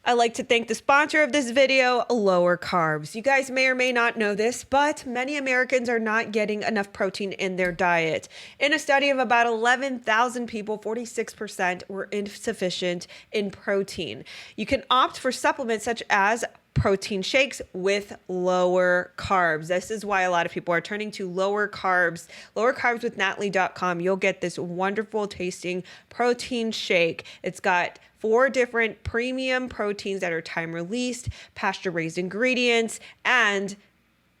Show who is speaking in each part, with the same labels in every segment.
Speaker 1: I'd like to thank the sponsor of this video, Lower Carbs. You guys may or may not know this, but many Americans are not getting enough protein in their diet. In a study of about 11,000 people, 46% were insufficient in protein. You can opt for supplements such as protein shakes with lower carbs. This is why a lot of people are turning to lower carbs with Natalie.com. You'll get this wonderful tasting protein shake. It's got 4 different premium proteins that are time released, pasture raised ingredients, and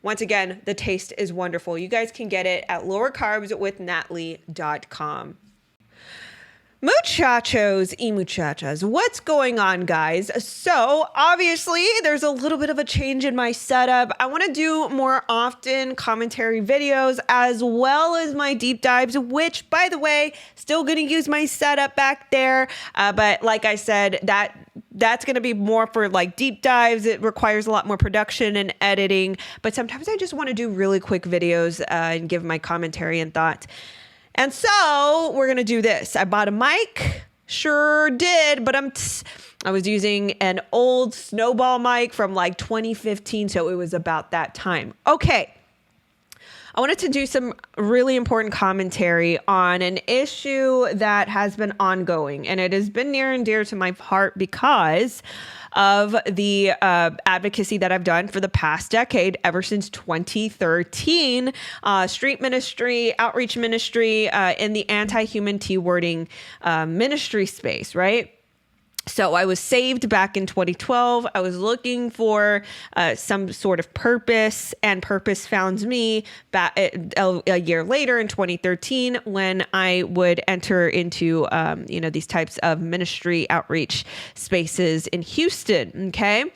Speaker 1: once again, the taste is wonderful. You guys can get it at lowercarbswithnatalie.com. Muchachos y muchachas, what's going on, guys? So obviously there's a little bit of a change in my setup. I want to do more often commentary videos as well as my deep dives, which, by the way, still going to use my setup back there. But like I said, that's going to be more for like deep dives. It requires a lot more production and editing, but sometimes I just want to do really quick videos and give my commentary and thoughts. And so we're going to do this. I bought a mic. Sure did. But I was using an old Snowball mic from like 2015. So it was about that time. Okay. I wanted to do some really important commentary on an issue that has been ongoing. And it has been near and dear to my heart because of the advocacy that I've done for the past decade, ever since 2013, street ministry, outreach ministry, in the anti-human T-wording ministry space, right? So I was saved back in 2012. I was looking for some sort of purpose, and purpose found me back a year later in 2013 when I would enter into these types of ministry outreach spaces in Houston. Okay.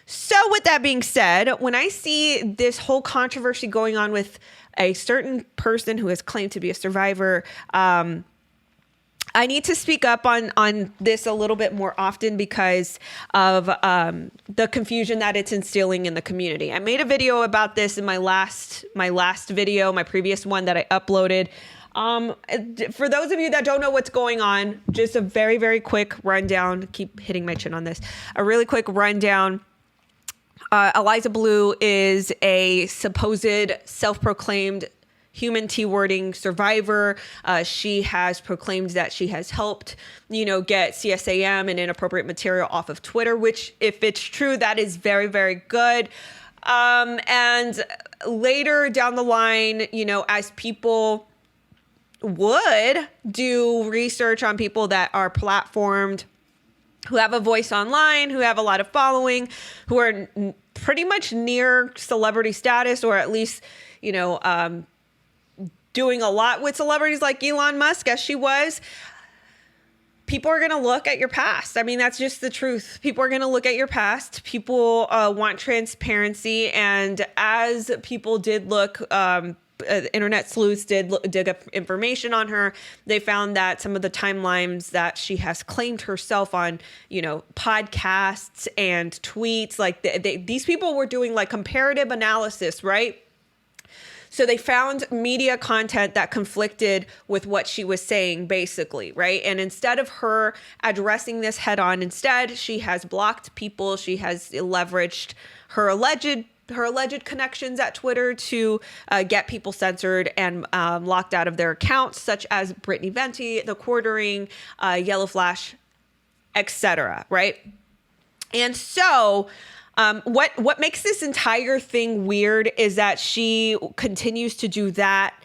Speaker 1: So with that being said, when I see this whole controversy going on with a certain person who has claimed to be a survivor, I need to speak up on this a little bit more often because of the confusion that it's instilling in the community. I made a video about this in my last video, my previous one that I uploaded. For those of you that don't know what's going on, just a very, very quick rundown. Keep hitting my chin on this. A really quick rundown. Eliza Bleu is a supposed self-proclaimed human T-wording survivor. She has proclaimed that she has helped, get CSAM and inappropriate material off of Twitter, which, if it's true, that is very, very good. And later down the line, as people would do research on people that are platformed, who have a voice online, who have a lot of following, who are pretty much near celebrity status, or at least, doing a lot with celebrities like Elon Musk, as she was, people are going to look at your past. I mean, that's just the truth. People are going to look at your past. People want transparency. And as people did look, internet sleuths did dig up information on her, they found that some of the timelines that she has claimed herself on, podcasts and tweets, like these people were doing like comparative analysis, right? So they found media content that conflicted with what she was saying, basically, right? And instead of her addressing this head on, instead, she has blocked people. She has leveraged her alleged connections at Twitter to get people censored and locked out of their accounts, such as Brittany Venti, The Quartering, Yellow Flash, etc., right? And so what makes this entire thing weird is that she continues to do that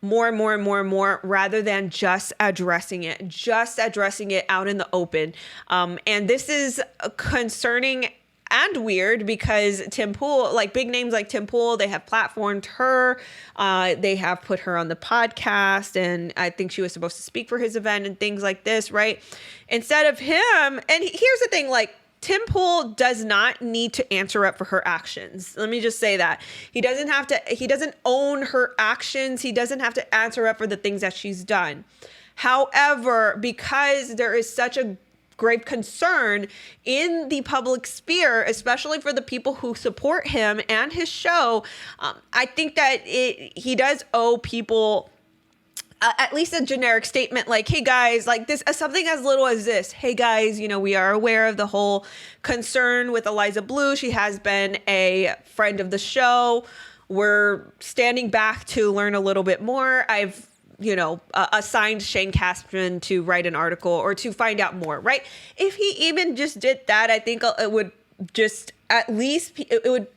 Speaker 1: more and more and more and more, rather than just addressing it out in the open. And this is concerning and weird because Tim Pool, like big names like Tim Pool, they have platformed her. They have put her on the podcast, and I think she was supposed to speak for his event and things like this, right? Instead of him, and here's the thing, like, Tim Pool does not need to answer up for her actions. Let me just say that. He doesn't own her actions. He doesn't have to answer up for the things that she's done. However, because there is such a grave concern in the public sphere, especially for the people who support him and his show, I think that he does owe people at least a generic statement like, hey guys, like this, something as little as this. Hey guys, we are aware of the whole concern with Eliza Bleu. She has been a friend of the show. We're standing back to learn a little bit more. I've, assigned Shane Cashman to write an article or to find out more, right? If he even just did that, I think it would just at least, it would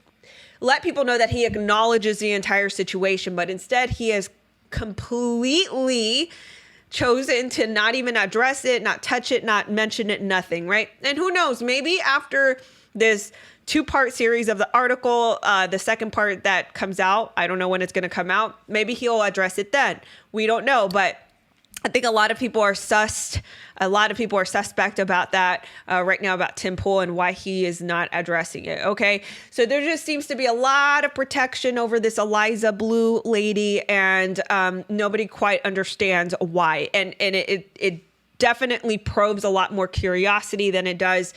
Speaker 1: let people know that he acknowledges the entire situation. But instead, he has completely chosen to not even address it, not touch it, not mention it, nothing, right? And who knows, maybe after this 2-part series of the article, the second part that comes out, I don't know when it's going to come out, maybe he'll address it then. We don't know, but I think a lot of people are suspect about that right now, about Tim Pool and why he is not addressing it. Okay. So there just seems to be a lot of protection over this Eliza Bleu lady, and nobody quite understands why. And it definitely probes a lot more curiosity than it does,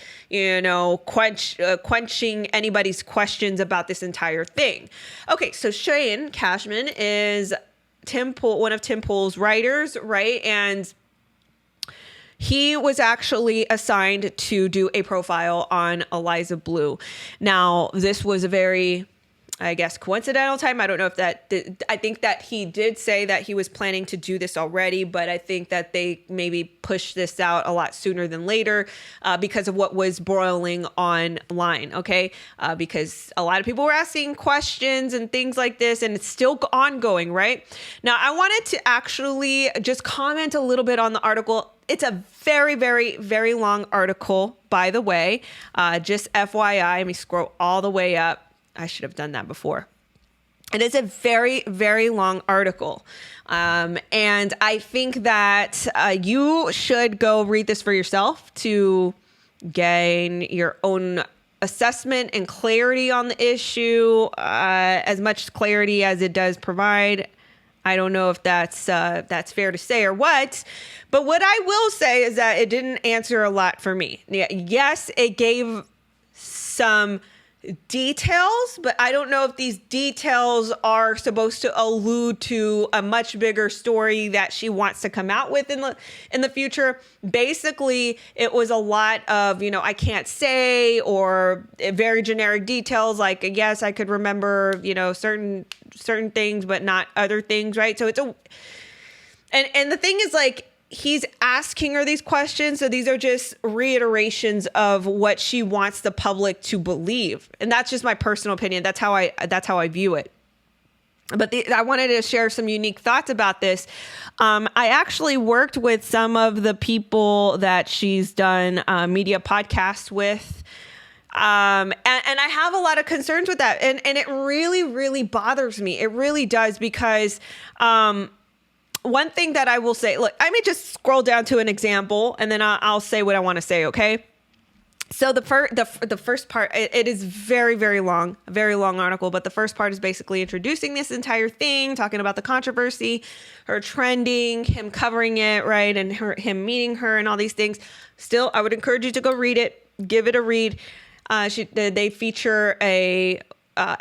Speaker 1: quenching anybody's questions about this entire thing. Okay. So Shane Cashman is one of Tim Pool's writers, right? And he was actually assigned to do a profile on Eliza Bleu. Now, this was a very, I guess, coincidental time. I don't know if I think that he did say that he was planning to do this already, but I think that they maybe pushed this out a lot sooner than later because of what was boiling online, okay? Because a lot of people were asking questions and things like this, and it's still ongoing, right? Now, I wanted to actually just comment a little bit on the article. It's a very, very, very long article, by the way. Just FYI, let me scroll all the way up. I should have done that before. It is a very, very long article. And I think that you should go read this for yourself to gain your own assessment and clarity on the issue, as much clarity as it does provide. I don't know if that's fair to say or what, but what I will say is that it didn't answer a lot for me. Yes, it gave some details, but I don't know if these details are supposed to allude to a much bigger story that she wants to come out with in the future. Basically, it was a lot of, I can't say, or very generic details like, yes, I could remember, certain things, but not other things, right? So and the thing is, like, he's asking her these questions. So these are just reiterations of what she wants the public to believe. And that's just my personal opinion. That's how I view it. But I wanted to share some unique thoughts about this. I actually worked with some of the people that she's done media podcasts with. And I have a lot of concerns with that. And it really, really bothers me. It really does, because one thing that I will say, look, I may just scroll down to an example and then I'll say what I want to say. Okay. So the first part, it is very, very long, a very long article, but the first part is basically introducing this entire thing, talking about the controversy, her trending, him covering it, right? And him meeting her and all these things. Still, I would encourage you to go read it, give it a read. They feature a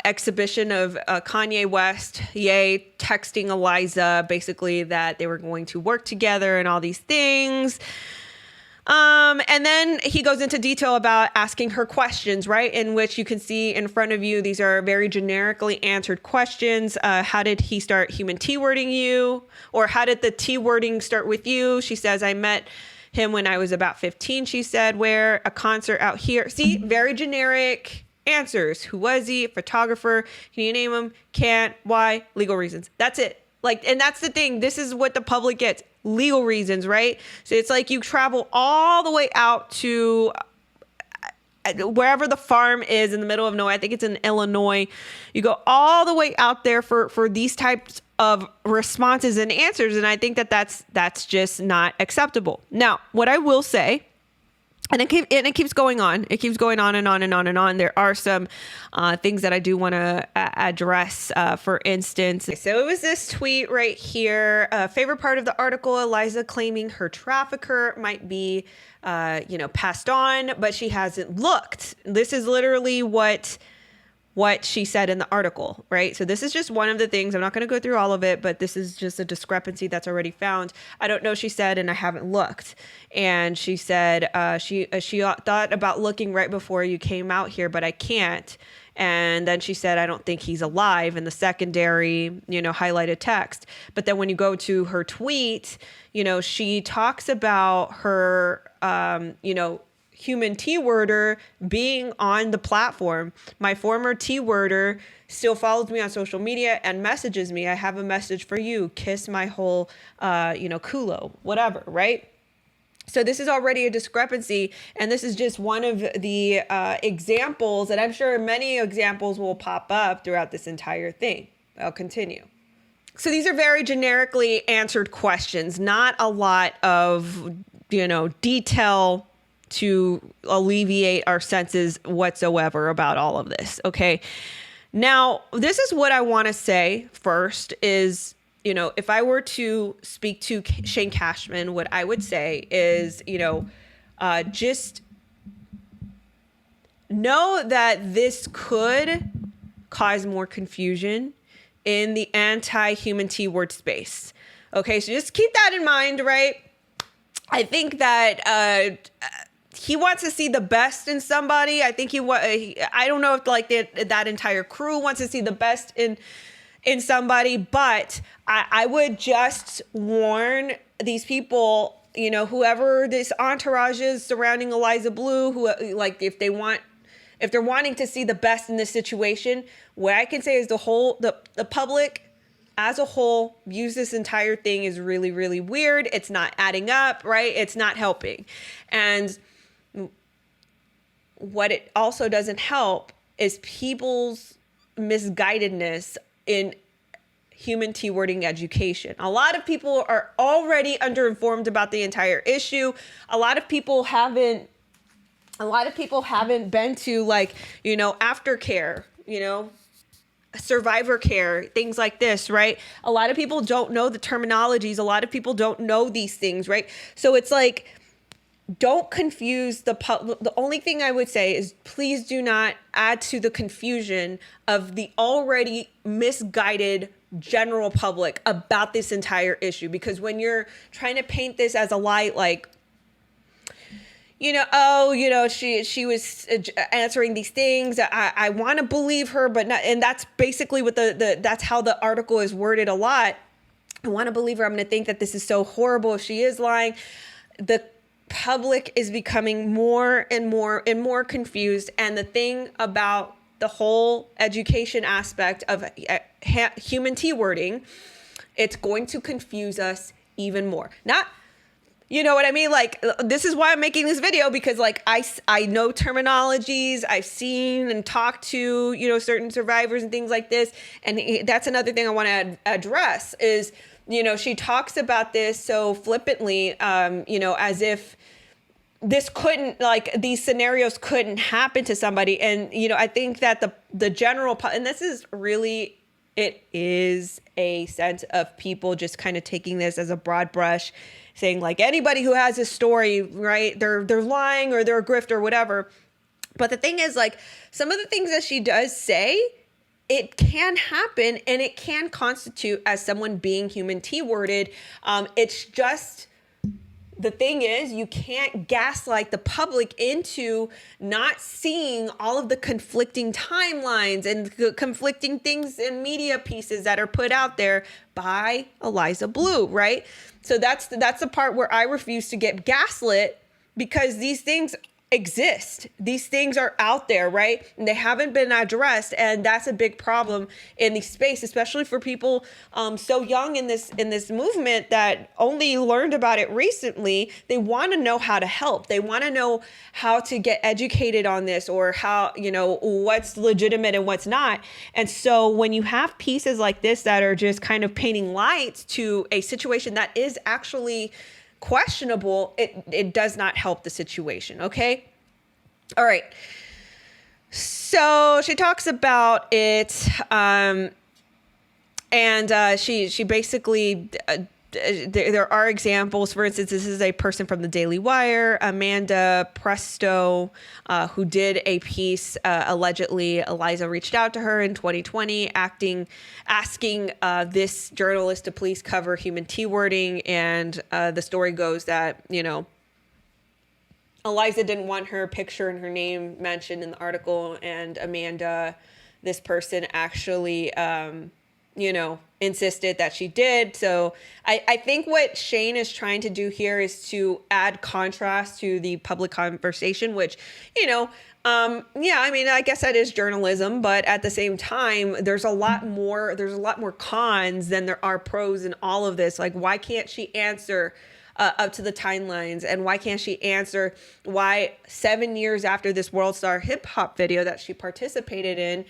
Speaker 1: exhibition of Kanye West, Ye texting Eliza, basically that they were going to work together and all these things. And then he goes into detail about asking her questions, right? In which you can see in front of you, these are very generically answered questions. How did he start human T-wording you? Or how did the T-wording start with you? She says, I met him when I was about 15, she said. Where? A concert out here. See, very generic answers. Who was he? Photographer. Can you name him? Can't. Why? Legal reasons. That's it. Like, and that's the thing. This is what the public gets. Legal reasons, right? So it's like you travel all the way out to wherever the farm is in the middle of nowhere. I think it's in Illinois. You go all the way out there for these types of responses and answers. And I think that that's just not acceptable. Now, what I will say, and it keeps going on. It keeps going on and on and on and on. There are some things that I do want to address. For instance, so it was this tweet right here. Favorite part of the article: Eliza claiming her trafficker might be, passed on, but she hasn't looked. This is literally what what she said in the article, right? So this is just one of the things. I'm not going to go through all of it, but this is just a discrepancy that's already found. I don't know, she said, and I haven't looked. And she said she thought about looking right before you came out here, but I can't. And then she said, I don't think he's alive, in the secondary, highlighted text. But then when you go to her tweet, she talks about her, human T-worder being on the platform. My former T-worder still follows me on social media and messages me. I have a message for you. Kiss my whole, culo, whatever, right? So this is already a discrepancy, and this is just one of the examples, and I'm sure many examples will pop up throughout this entire thing. I'll continue. So these are very generically answered questions, not a lot of, detail to alleviate our senses whatsoever about all of this. Okay. Now, this is what I want to say first is, if I were to speak to Shane Cashman, what I would say is, just know that this could cause more confusion in the anti-human T-word space. Okay. So just keep that in mind, right? I think that, he wants to see the best in somebody. I think I don't know if that entire crew wants to see the best in somebody, but I would just warn these people, whoever this entourage is surrounding Eliza Bleu, who if they're wanting to see the best in this situation, what I can say is the public as a whole views this entire thing is really, really weird. It's not adding up, right? It's not helping. And what it also doesn't help is people's misguidedness in human T-wording education. A lot of people are already underinformed about the entire issue. A lot of people haven't been to aftercare, survivor care, things like this, right? A lot of people don't know the terminologies. A lot of people don't know these things, right? So it's don't confuse the only thing I would say is please do not add to the confusion of the already misguided general public about this entire issue. Because when you're trying to paint this as a light, she was answering these things. I want to believe her, but not, and that's basically what that's how the article is worded a lot. I want to believe her. I'm going to think that this is so horrible if she is lying. The public is becoming more and more confused. And the thing about the whole education aspect of human T-wording, it's going to confuse us even more. Not, you know what I mean? This is why I'm making this video, because I know terminologies. I've seen and talked to, certain survivors and things like this. And that's another thing I want to address is, she talks about this so flippantly, as if this couldn't, these scenarios couldn't happen to somebody. And, I think that the general, and this is really, it is a sense of people just kind of taking this as a broad brush, saying anybody who has a story, right, they're lying or they're a grift or whatever. But the thing is, some of the things that she does say, it can happen and it can constitute as someone being human T-worded. It's just, the thing is, you can't gaslight the public into not seeing all of the conflicting timelines and conflicting things and media pieces that are put out there by Eliza Bleu, right? So that's the part where I refuse to get gaslit, because these things exist. These things are out there, right? And they haven't been addressed. And that's a big problem in the space, especially for people so young in this movement that only learned about it recently. They want to know how to help. They want to know how to get educated on this, or how, what's legitimate and what's not. And so when you have pieces like this that are just kind of painting lights to a situation that is actually questionable, it does not help the situation. Okay. All right. So she talks about it. And she basically there are examples. For instance, this is a person from the Daily Wire, Amanda Presto, who did a piece. Allegedly, Eliza reached out to her in 2020, asking this journalist to please cover human T wording. And the story goes that, Eliza didn't want her picture and her name mentioned in the article. And Amanda, this person, actually, insisted that she did. So I think what Shane is trying to do here is to add contrast to the public conversation, which, I guess that is journalism, but at the same time, there's a lot more cons than there are pros in all of this. Like, why can't she answer up to the timelines? And why can't she answer why 7 years after this World Star hip hop video that she participated in,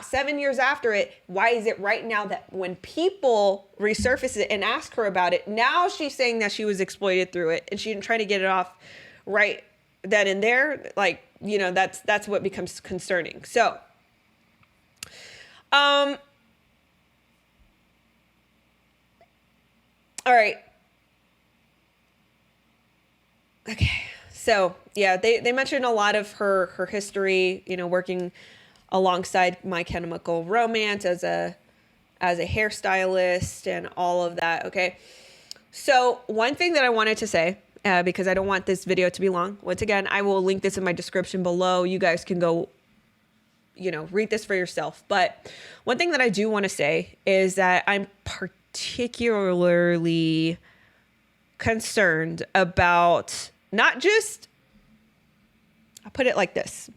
Speaker 1: 7 years after it, why is it right now that when people resurface it and ask her about it, now she's saying that she was exploited through it and she didn't try to get it off right then and there? Like, that's what becomes concerning. So, all right. Okay. So yeah, they mentioned a lot of her history, working alongside My Chemical Romance as a hairstylist and all of that. Okay. So one thing that I wanted to say, because I don't want this video to be long, once again, I will link this in my description below. You guys can go, read this for yourself. But one thing that I do want to say is that I'm particularly concerned about not just, I'll put it like this.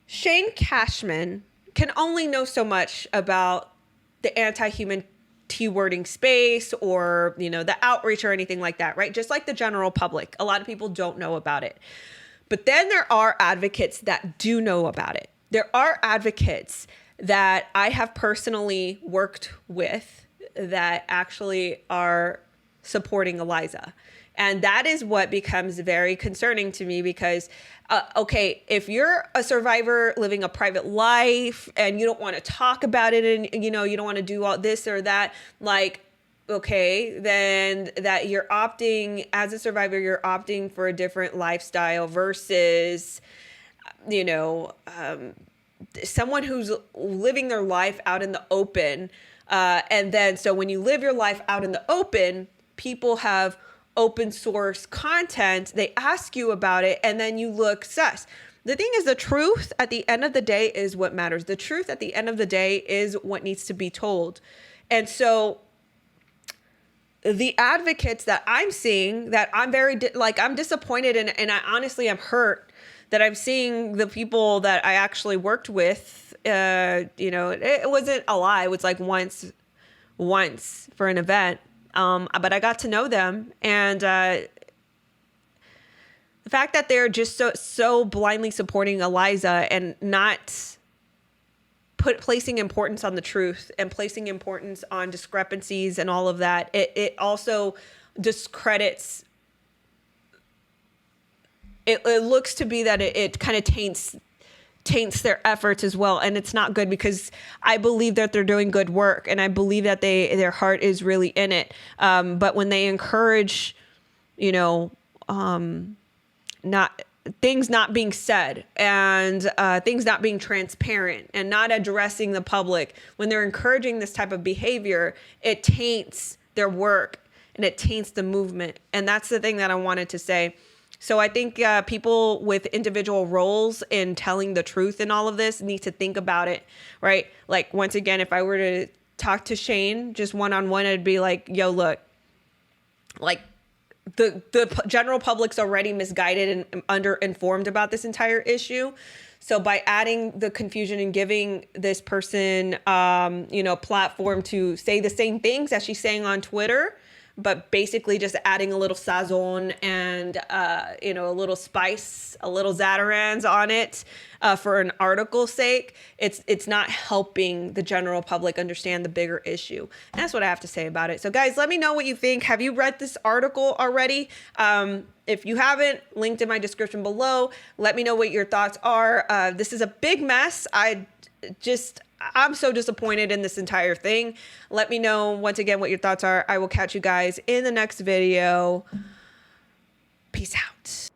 Speaker 1: Shane Cashman can only know so much about the anti-human T-wording space or, the outreach or anything like that, right? Just like the general public. A lot of people don't know about it. But then there are advocates that do know about it. There are advocates that I have personally worked with that actually are supporting Eliza. And that is what becomes very concerning to me because, if you're a survivor living a private life and you don't want to talk about it and, you don't want to do all this or that, then that you're opting, as a survivor, you're opting for a different lifestyle versus, someone who's living their life out in the open. And then, so when you live your life out in the open, people have open source content, they ask you about it, and then you look sus. The thing is, the truth at the end of the day is what matters. The truth at the end of the day is what needs to be told. And so the advocates that I'm seeing, that I'm I'm disappointed and I honestly am hurt that I'm seeing the people that I actually worked with, it wasn't a lie. It was like once for an event. But I got to know them, and the fact that they're just so blindly supporting Eliza and not placing importance on the truth and placing importance on discrepancies and all of that, it also discredits. It looks to be that it kind of taints their efforts as well. And it's not good because I believe that they're doing good work and I believe that their heart is really in it. But when they encourage, things not being said and things not being transparent and not addressing the public, when they're encouraging this type of behavior, it taints their work and it taints the movement. And that's the thing that I wanted to say. So I think people with individual roles in telling the truth in all of this need to think about it, right? Like, once again, if I were to talk to Shane just one-on-one, I'd be like, yo, look, like the general public's already misguided and underinformed about this entire issue. So by adding the confusion and giving this person, platform to say the same things that she's saying on Twitter, but basically just adding a little sazon and, a little spice, a little Zatarain's on it for an article's sake, it's not helping the general public understand the bigger issue. And that's what I have to say about it. So guys, let me know what you think. Have you read this article already? If you haven't, linked in my description below. Let me know what your thoughts are. This is a big mess. I'm so disappointed in this entire thing. Let me know once again what your thoughts are. I will catch you guys in the next video. Peace out.